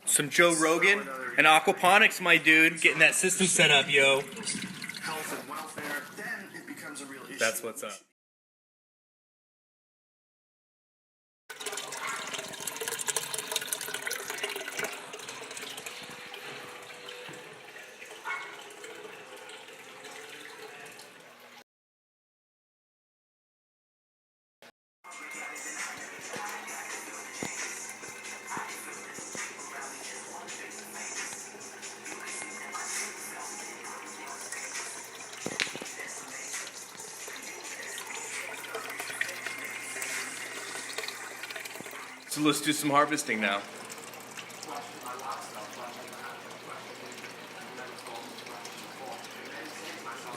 Some Joe Rogan and Aquaponics, my dude, getting that system set up, yo. Health and welfare, then it becomes a real issue. That's what's up. So let's do some harvesting now.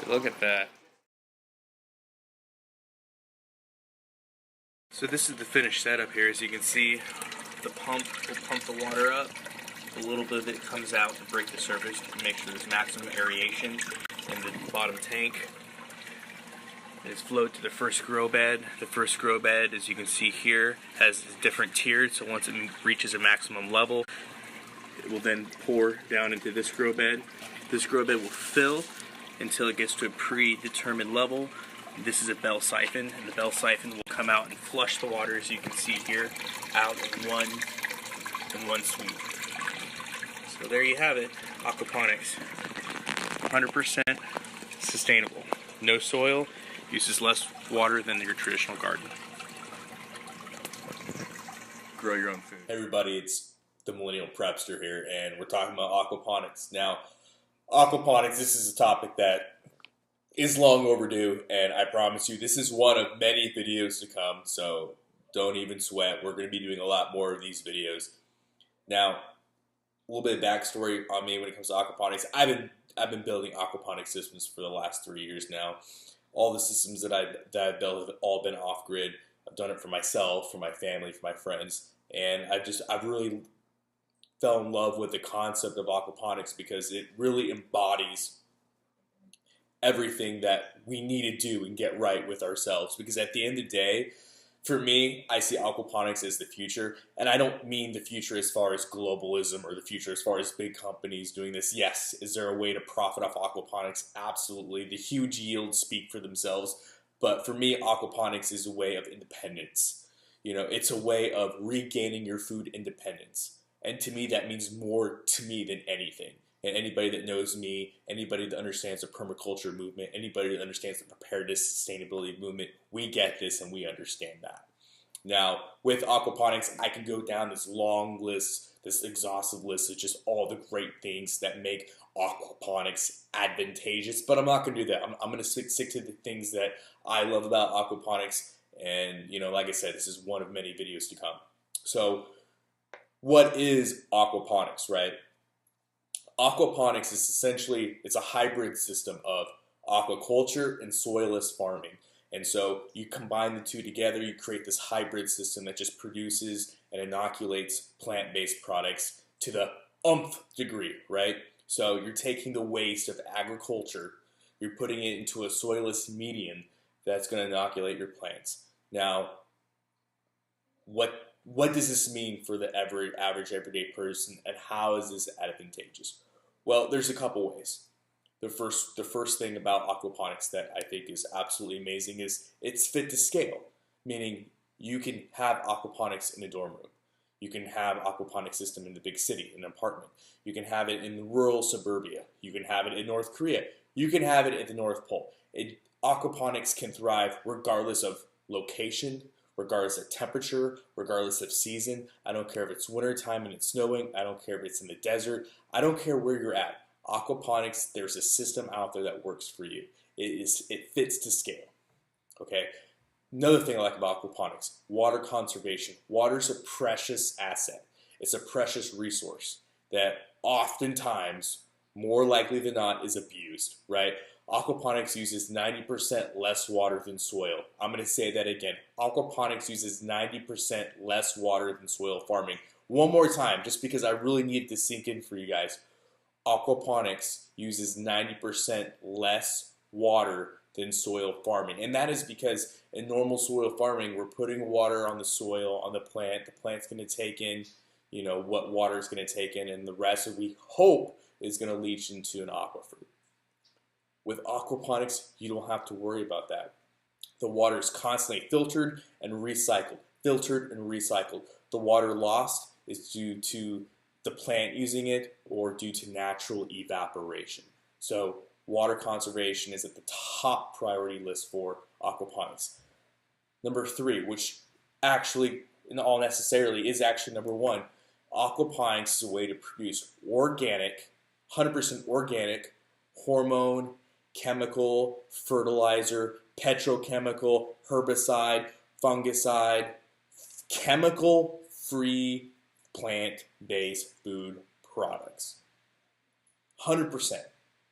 Look at that. So this is the finished setup here. As you can see, the pump will pump the water up. A little bit of it comes out to break the surface to make sure there's maximum aeration in the bottom tank. It's flowed to the first grow bed. The first grow bed, as you can see here, has different tiers. So once it reaches a maximum level, it will then pour down into this grow bed. This grow bed will fill until it gets to a predetermined level. This is a bell siphon, and the bell siphon will come out and flush the water, as you can see here, out in one sweep. So there you have it, aquaponics. 100% sustainable. No soil, uses less water than your traditional garden. Grow your own food. Hey everybody, it's the Millennial Prepster here, and we're talking about aquaponics. Now, aquaponics, this is a topic that is long overdue, and I promise you this is one of many videos to come, so don't even sweat. We're going to be doing a lot more of these videos. Now, a little bit of backstory on me when it comes to aquaponics. I've been building aquaponics systems for the last 3 years now. All the systems that I've built have all been off-grid. I've done it for myself, for my family, for my friends, and I've really fell in love with the concept of aquaponics because it really embodies everything that we need to do and get right with ourselves. Because at the end of the day, for me, I see aquaponics as the future, and I don't mean the future as far as globalism or the future as far as big companies doing this. Yes, is there a way to profit off aquaponics? Absolutely. The huge yields speak for themselves, but for me, aquaponics is a way of independence. You know, it's a way of regaining your food independence, and to me, that means more to me than anything. And anybody that knows me, anybody that understands the permaculture movement, anybody that understands the preparedness sustainability movement, we get this and we understand that. Now, with aquaponics, I can go down this long list, this exhaustive list of just all the great things that make aquaponics advantageous, but I'm not going to do that. I'm going to stick to the things that I love about aquaponics, and, you know, like I said, this is one of many videos to come. So, what is aquaponics, right? Aquaponics is essentially, it's a hybrid system of aquaculture and soilless farming. And so you combine the two together, you create this hybrid system that just produces and inoculates plant-based products to the umph degree, right? So you're taking the waste of agriculture, you're putting it into a soilless medium that's going to inoculate your plants. Now, what does this mean for the average everyday person, and how is this advantageous? Well, there's a couple ways. The first thing about aquaponics that I think is absolutely amazing is it's fit to scale, meaning you can have aquaponics in a dorm room. You can have aquaponics system in the big city, in an apartment. You can have it in rural suburbia. You can have it in North Korea. You can have it at the North Pole. Aquaponics can thrive regardless of location, regardless of temperature, regardless of season. I don't care if it's wintertime and it's snowing. I don't care if it's in the desert. I don't care where you're at. Aquaponics, there's a system out there that works for you. It fits to scale. Okay. Another thing I like about aquaponics, water conservation. Water's a precious asset. It's a precious resource that oftentimes, more likely than not, is abused, right? Aquaponics uses 90% less water than soil. I'm going to say that again. Aquaponics uses 90% less water than soil farming. One more time, just because I really need to sink in for you guys. Aquaponics uses 90% less water than soil farming. And that is because in normal soil farming, we're putting water on the soil, on the plant. The plant's going to take in what water is going to take in, and the rest we hope is going to leach into an aquifer. With aquaponics, you don't have to worry about that. The water is constantly filtered and recycled, filtered and recycled. The water lost is due to the plant using it or due to natural evaporation. So water conservation is at the top priority list for aquaponics. Number 3, which actually, in all necessarily, is actually number 1, aquaponics is a way to produce organic, 100% organic, hormone, chemical, fertilizer, petrochemical, herbicide, fungicide, chemical-free, plant-based food products. 100%.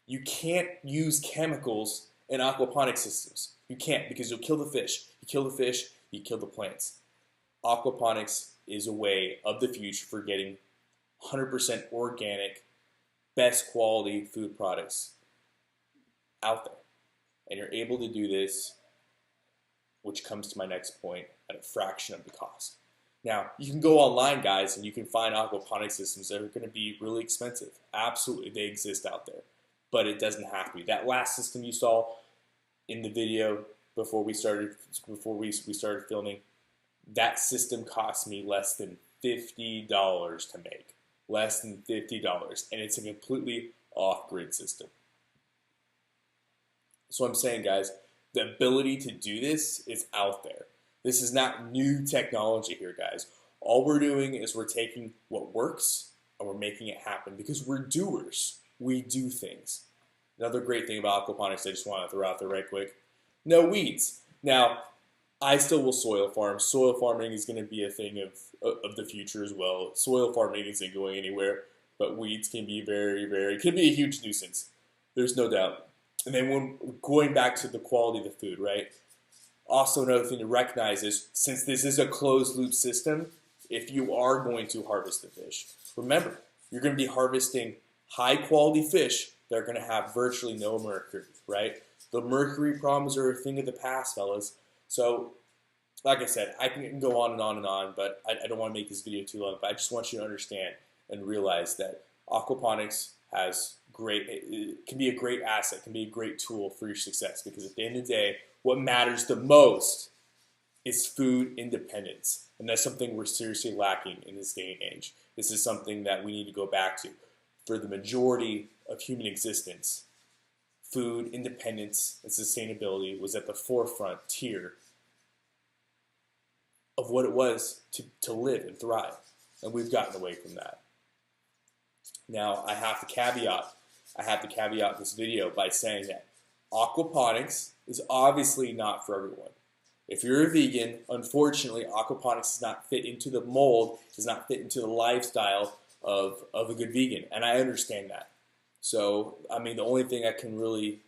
You can't use chemicals in aquaponic systems. You can't, because you'll kill the fish. You kill the fish, you kill the plants. Aquaponics is a way of the future for getting 100% organic, best quality food products out there. And you're able to do this, which comes to my next point, at a fraction of the cost. Now, you can go online, guys, and you can find aquaponic systems that are going to be really expensive. Absolutely, they exist out there. But it doesn't have to be. That last system you saw in the video before we started filming, that system cost me less than $50 to make. Less than $50. And it's a completely off-grid system. So I'm saying, guys, the ability to do this is out there. This is not new technology here, guys. All we're doing is we're taking what works and we're making it happen because we're doers. We do things. Another great thing about aquaponics I just want to throw out there right quick. No weeds. Now, I still will soil farm. Soil farming is going to be a thing of the future as well. Soil farming isn't going anywhere, but weeds can be can be a huge nuisance. There's no doubt. And then when going back to the quality of the food, right? Also, another thing to recognize is, since this is a closed loop system, if you are going to harvest the fish, remember, you're going to be harvesting high quality fish that are going to have virtually no mercury, right? The mercury problems are a thing of the past, fellas. So, like I said, I can go on and on and on, but I don't want to make this video too long, but I just want you to understand and realize that aquaponics can be a great asset, can be a great tool for your success, because at the end of the day, what matters the most is food independence. And that's something we're seriously lacking in this day and age. This is something that we need to go back to. For the majority of human existence, food independence and sustainability was at the forefront tier of what it was to live and thrive. And we've gotten away from that. Now, I have to caveat this video by saying that aquaponics is obviously not for everyone. If you're a vegan, unfortunately, aquaponics does not fit into the mold, does not fit into the lifestyle of a good vegan, and I understand that. So, I mean, the only thing I can really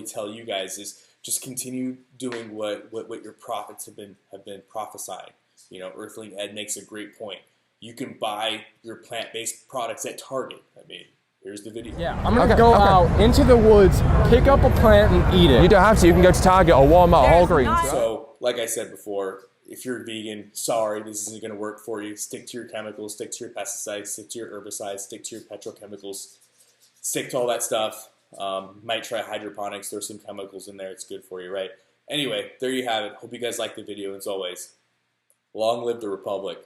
tell you guys is just continue doing what your prophets have been prophesying. You know, Earthling Ed makes a great point. You can buy your plant-based products at Target. I mean, here's the video. Yeah, I'm gonna go out into the woods, pick up a plant and eat it. You don't have to. You can go to Target or Walmart, Whole Greens. So, like I said before, if you're vegan, sorry, this isn't going to work for you. Stick to your chemicals, stick to your pesticides, stick to your herbicides, stick to your petrochemicals, stick to all that stuff. Might try hydroponics. There's some chemicals in there. It's good for you, right? Anyway, there you have it. Hope you guys liked the video. As always, long live the Republic.